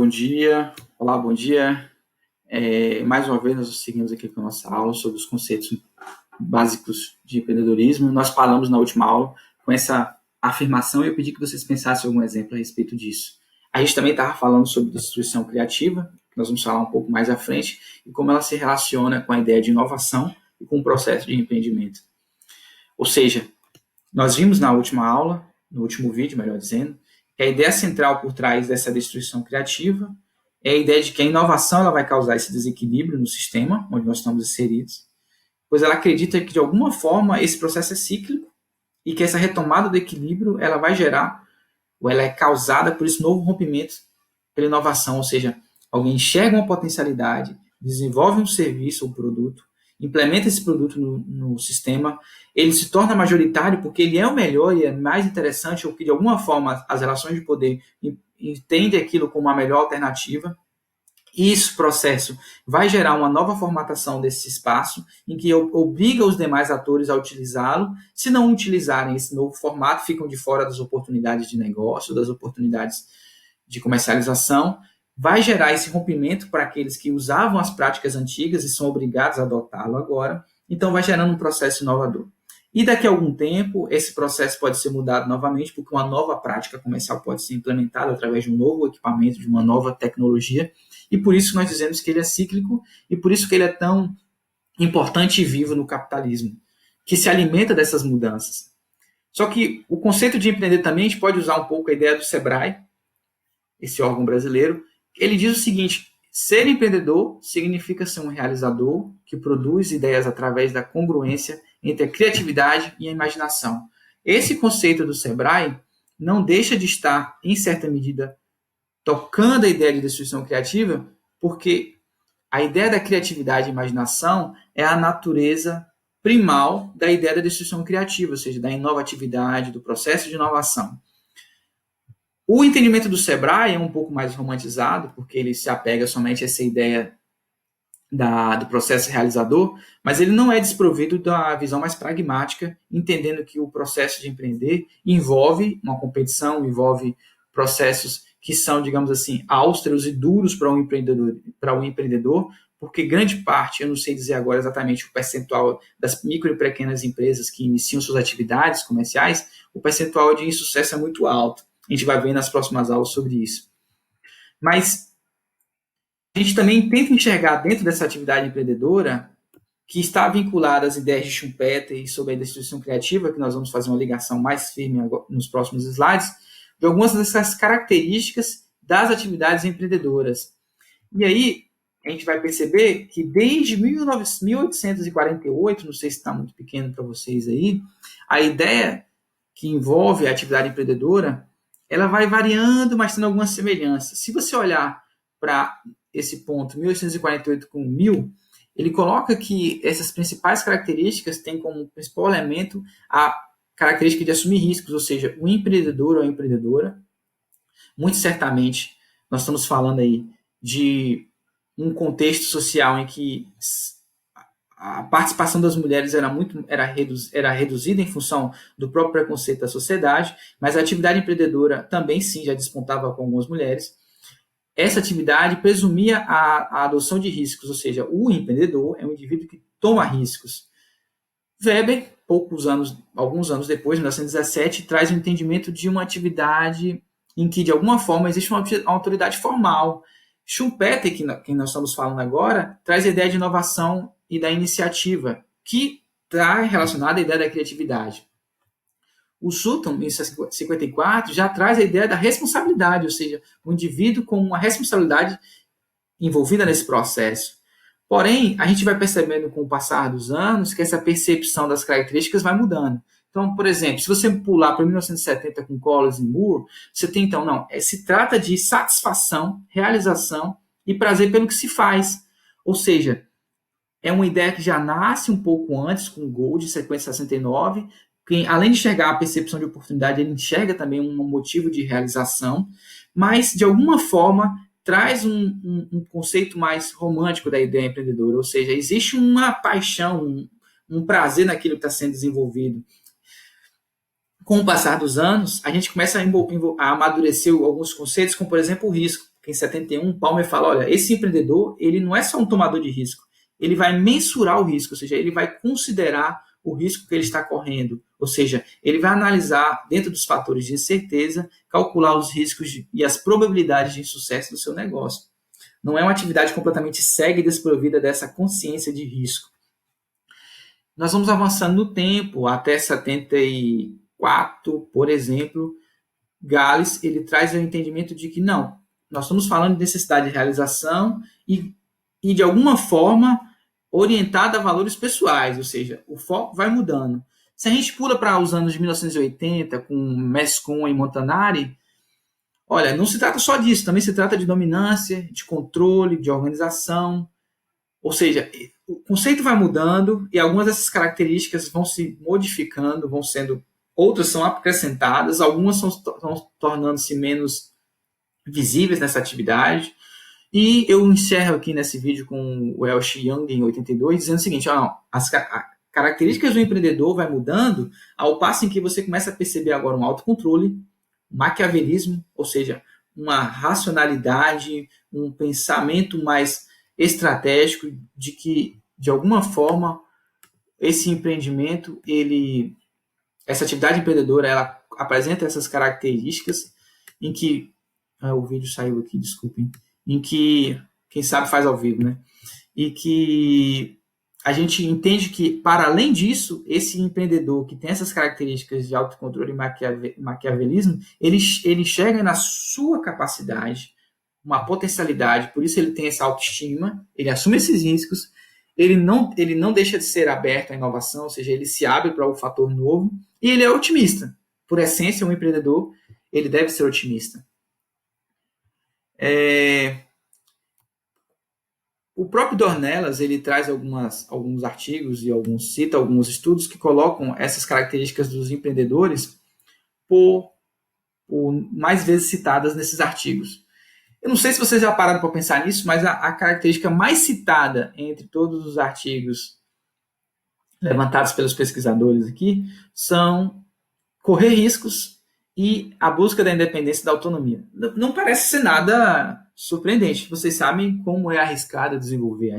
Bom dia, olá, bom dia. Mais uma vez, nós seguimos aqui com a nossa aula sobre os conceitos básicos de empreendedorismo. Nós falamos na última aula com essa afirmação e eu pedi que vocês pensassem algum exemplo a respeito disso. A gente também estava falando sobre destruição criativa, que nós vamos falar um pouco mais à frente, e como ela se relaciona com a ideia de inovação e com o processo de empreendimento. Ou seja, nós vimos na última aula, no último vídeo, melhor dizendo, que a ideia central por trás dessa destruição criativa é a ideia de que a inovação ela vai causar esse desequilíbrio no sistema onde nós estamos inseridos, pois ela acredita que, de alguma forma, esse processo é cíclico e que essa retomada do equilíbrio ela vai gerar, ou ela é causada por esse novo rompimento pela inovação, ou seja, alguém enxerga uma potencialidade, desenvolve um serviço ou produto, implementa esse produto no sistema, ele se torna majoritário porque ele é o melhor e é mais interessante, ou que de alguma forma as relações de poder entendem aquilo como a melhor alternativa. E esse processo vai gerar uma nova formatação desse espaço, em que obriga os demais atores a utilizá-lo. Se não utilizarem esse novo formato, ficam de fora das oportunidades de negócio, das oportunidades de comercialização. Vai gerar esse rompimento para aqueles que usavam as práticas antigas e são obrigados a adotá-lo agora. Então, vai gerando um processo inovador. E daqui a algum tempo, esse processo pode ser mudado novamente, porque uma nova prática comercial pode ser implementada através de um novo equipamento, de uma nova tecnologia. E por isso nós dizemos que ele é cíclico e por isso que ele é tão importante e vivo no capitalismo, que se alimenta dessas mudanças. Só que o conceito de empreender também, a gente pode usar um pouco a ideia do Sebrae, esse órgão brasileiro. Ele diz o seguinte: ser empreendedor significa ser um realizador que produz ideias através da congruência entre a criatividade e a imaginação. Esse conceito do Sebrae não deixa de estar, em certa medida, tocando a ideia de destruição criativa, porque a ideia da criatividade e imaginação é a natureza primal da ideia da destruição criativa, ou seja, da inovatividade, do processo de inovação. O entendimento do Sebrae é um pouco mais romantizado, porque ele se apega somente a essa ideia do processo realizador, mas ele não é desprovido da visão mais pragmática, entendendo que o processo de empreender envolve uma competição, envolve processos que são, digamos assim, austeros e duros para um empreendedor, porque grande parte, eu não sei dizer agora exatamente o percentual das micro e pequenas empresas que iniciam suas atividades comerciais, o percentual de insucesso é muito alto. A gente vai ver nas próximas aulas sobre isso. Mas a gente também tenta enxergar dentro dessa atividade empreendedora, que está vinculada às ideias de Schumpeter e sobre a destruição criativa, que nós vamos fazer uma ligação mais firme nos próximos slides, de algumas dessas características das atividades empreendedoras. E aí, a gente vai perceber que desde 1848, não sei se está muito pequeno para vocês aí, a ideia que envolve a atividade empreendedora, ela vai variando, mas tendo algumas semelhanças. Se você olhar para esse ponto, 1848 com 1000, ele coloca que essas principais características têm como principal elemento a característica de assumir riscos, ou seja, o empreendedor ou a empreendedora, muito certamente, nós estamos falando aí de um contexto social em que a participação das mulheres era reduzida em função do próprio preconceito da sociedade, mas a atividade empreendedora também, sim, já despontava com algumas mulheres. Essa atividade presumia a adoção de riscos, ou seja, o empreendedor é um indivíduo que toma riscos. Weber, alguns anos depois, em 1917, traz o entendimento de uma atividade em que, de alguma forma, existe uma autoridade formal. Schumpeter, que nós estamos falando agora, traz a ideia de inovação e da iniciativa, que está relacionada à ideia da criatividade. O Sutton, em 1954, já traz a ideia da responsabilidade, ou seja, o indivíduo com uma responsabilidade envolvida nesse processo. Porém, a gente vai percebendo com o passar dos anos que essa percepção das características vai mudando. Então, por exemplo, se você pular para 1970 com Collins e Moore, você tem então, se trata de satisfação, realização e prazer pelo que se faz. Ou seja, é uma ideia que já nasce um pouco antes com Gould, sequência 69, que além de enxergar a percepção de oportunidade, ele enxerga também um motivo de realização, mas de alguma forma traz um conceito mais romântico da ideia empreendedora, ou seja, existe uma paixão, um prazer naquilo que está sendo desenvolvido. Com o passar dos anos, a gente começa a amadurecer alguns conceitos, como, por exemplo, o risco. em 71, Palmer fala, olha, esse empreendedor, ele não é só um tomador de risco, ele vai mensurar o risco, ou seja, ele vai considerar o risco que ele está correndo, ou seja, ele vai analisar, dentro dos fatores de incerteza, calcular os riscos e as probabilidades de insucesso do seu negócio. Não é uma atividade completamente cega e desprovida dessa consciência de risco. Nós vamos avançando no tempo, até 74, por exemplo, Gales, ele traz o entendimento de que não, nós estamos falando de necessidade de realização e de alguma forma orientada a valores pessoais, ou seja, o foco vai mudando. Se a gente pula para os anos de 1980, com Mescon e Montanari, olha, não se trata só disso, também se trata de dominância, de controle, de organização, ou seja, o conceito vai mudando e algumas dessas características vão se modificando, vão sendo, outras são acrescentadas, algumas estão tornando-se menos visíveis nessa atividade. E eu encerro aqui nesse vídeo com o Welch Young, em 82, dizendo o seguinte, as características do empreendedor vai mudando ao passo em que você começa a perceber agora um autocontrole, um maquiavelismo, ou seja, uma racionalidade, um pensamento mais estratégico de que, de alguma forma, esse empreendimento, essa atividade empreendedora, ela apresenta essas características em que... o vídeo saiu aqui, desculpem. Em que, quem sabe faz ao vivo, né? E que a gente entende que, para além disso, esse empreendedor que tem essas características de autocontrole e maquiavelismo, ele chega na sua capacidade, uma potencialidade, por isso ele tem essa autoestima, ele assume esses riscos, ele não deixa de ser aberto à inovação, ou seja, ele se abre para o fator novo, e ele é otimista. Por essência, um empreendedor, ele deve ser otimista. O próprio Dornelas, ele traz alguns artigos e cita alguns estudos que colocam essas características dos empreendedores por mais vezes citadas nesses artigos. Eu não sei se vocês já pararam para pensar nisso, mas a característica mais citada entre todos os artigos levantados pelos pesquisadores aqui são correr riscos e a busca da independência e da autonomia. Não parece ser nada surpreendente. Vocês sabem como é arriscado desenvolver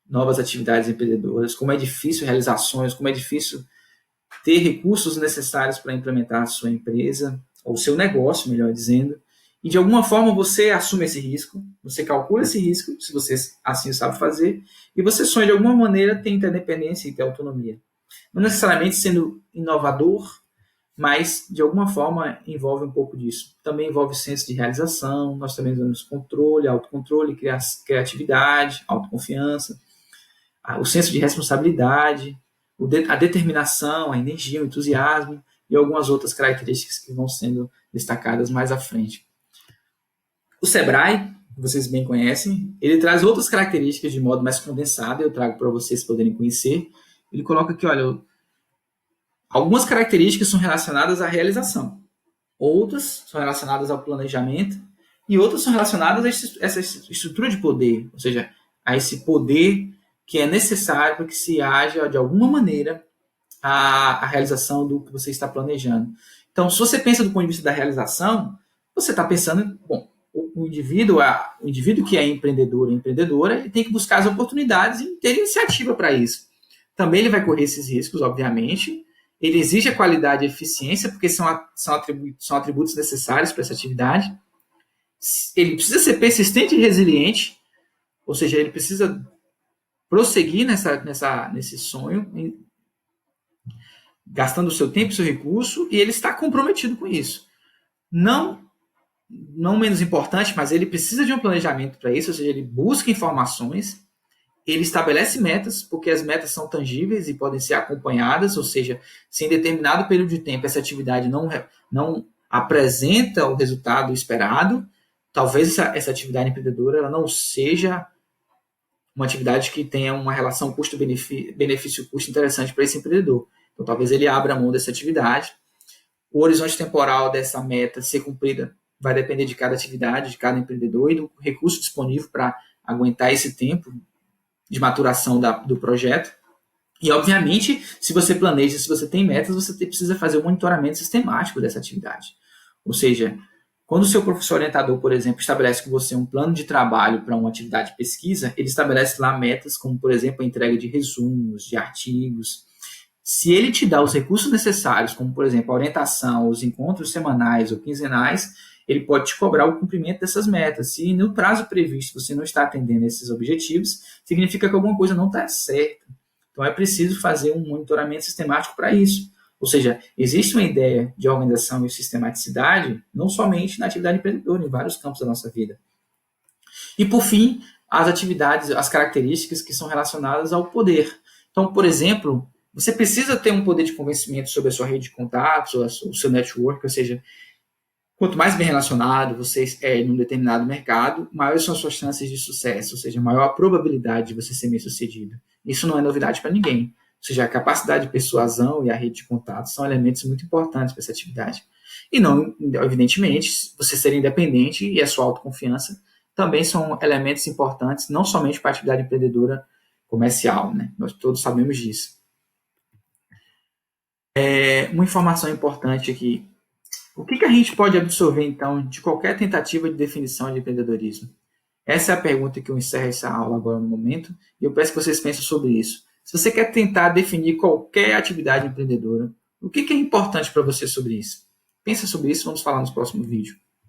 novas atividades empreendedoras, como é difícil realizar ações, como é difícil ter recursos necessários para implementar a sua empresa, ou seu negócio, melhor dizendo. E, de alguma forma, você assume esse risco, você calcula esse risco, se você assim sabe fazer, e você sonha, de alguma maneira, ter independência e ter autonomia. Não necessariamente sendo inovador, mas, de alguma forma, envolve um pouco disso. Também envolve senso de realização, nós também temos controle, autocontrole, criatividade, autoconfiança, o senso de responsabilidade, a determinação, a energia, o entusiasmo e algumas outras características que vão sendo destacadas mais à frente. O Sebrae, que vocês bem conhecem, ele traz outras características de modo mais condensado, eu trago para vocês poderem conhecer. Ele coloca aqui, olha, algumas características são relacionadas à realização, outras são relacionadas ao planejamento e outras são relacionadas a essa estrutura de poder, ou seja, a esse poder que é necessário para que se haja, de alguma maneira, a realização do que você está planejando. Então, se você pensa do ponto de vista da realização, você está pensando, bom, o indivíduo que é empreendedor e empreendedora, ele tem que buscar as oportunidades e ter iniciativa para isso. Também ele vai correr esses riscos, obviamente. Ele exige a qualidade e eficiência, porque são atributos necessários para essa atividade. Ele precisa ser persistente e resiliente, ou seja, ele precisa prosseguir nesse sonho, gastando o seu tempo e seu recurso, e ele está comprometido com isso. Não menos importante, mas ele precisa de um planejamento para isso, ou seja, ele busca informações, ele estabelece metas, porque as metas são tangíveis e podem ser acompanhadas, ou seja, se em determinado período de tempo essa atividade não apresenta o resultado esperado, talvez essa atividade empreendedora ela não seja uma atividade que tenha uma relação custo-benefício-custo interessante para esse empreendedor. Então, talvez ele abra mão dessa atividade. O horizonte temporal dessa meta ser cumprida vai depender de cada atividade, de cada empreendedor e do recurso disponível para aguentar esse tempo de maturação do projeto. E, obviamente, se você planeja, se você tem metas, você precisa fazer um monitoramento sistemático dessa atividade. Ou seja, Quando o seu professor orientador, por exemplo, estabelece com você um plano de trabalho para uma atividade de pesquisa, ele estabelece lá metas como, por exemplo, a entrega de resumos, de artigos. Se ele te dá os recursos necessários, como, por exemplo, a orientação, os encontros semanais ou quinzenais, ele pode te cobrar o cumprimento dessas metas. Se no prazo previsto você não está atendendo esses objetivos, significa que alguma coisa não está certa. Então é preciso fazer um monitoramento sistemático para isso. Ou seja, existe uma ideia de organização e sistematicidade, não somente na atividade empreendedora, em vários campos da nossa vida. E, por fim, as atividades, as características que são relacionadas ao poder. Então, por exemplo, você precisa ter um poder de convencimento sobre a sua rede de contatos, o seu network, ou seja, quanto mais bem relacionado você é em um determinado mercado, maiores são as suas chances de sucesso, ou seja, maior a probabilidade de você ser bem sucedido. Isso não é novidade para ninguém. Ou seja, a capacidade de persuasão e a rede de contatos são elementos muito importantes para essa atividade. E não, evidentemente, você ser independente e a sua autoconfiança também são elementos importantes, não somente para a atividade empreendedora comercial, né? Nós todos sabemos disso. Uma informação importante aqui. O que a gente pode absorver, então, de qualquer tentativa de definição de empreendedorismo? Essa é a pergunta que eu encerro essa aula agora no momento, e eu peço que vocês pensem sobre isso. Se você quer tentar definir qualquer atividade empreendedora, o que é importante para você sobre isso? Pensa sobre isso, vamos falar no próximo vídeo.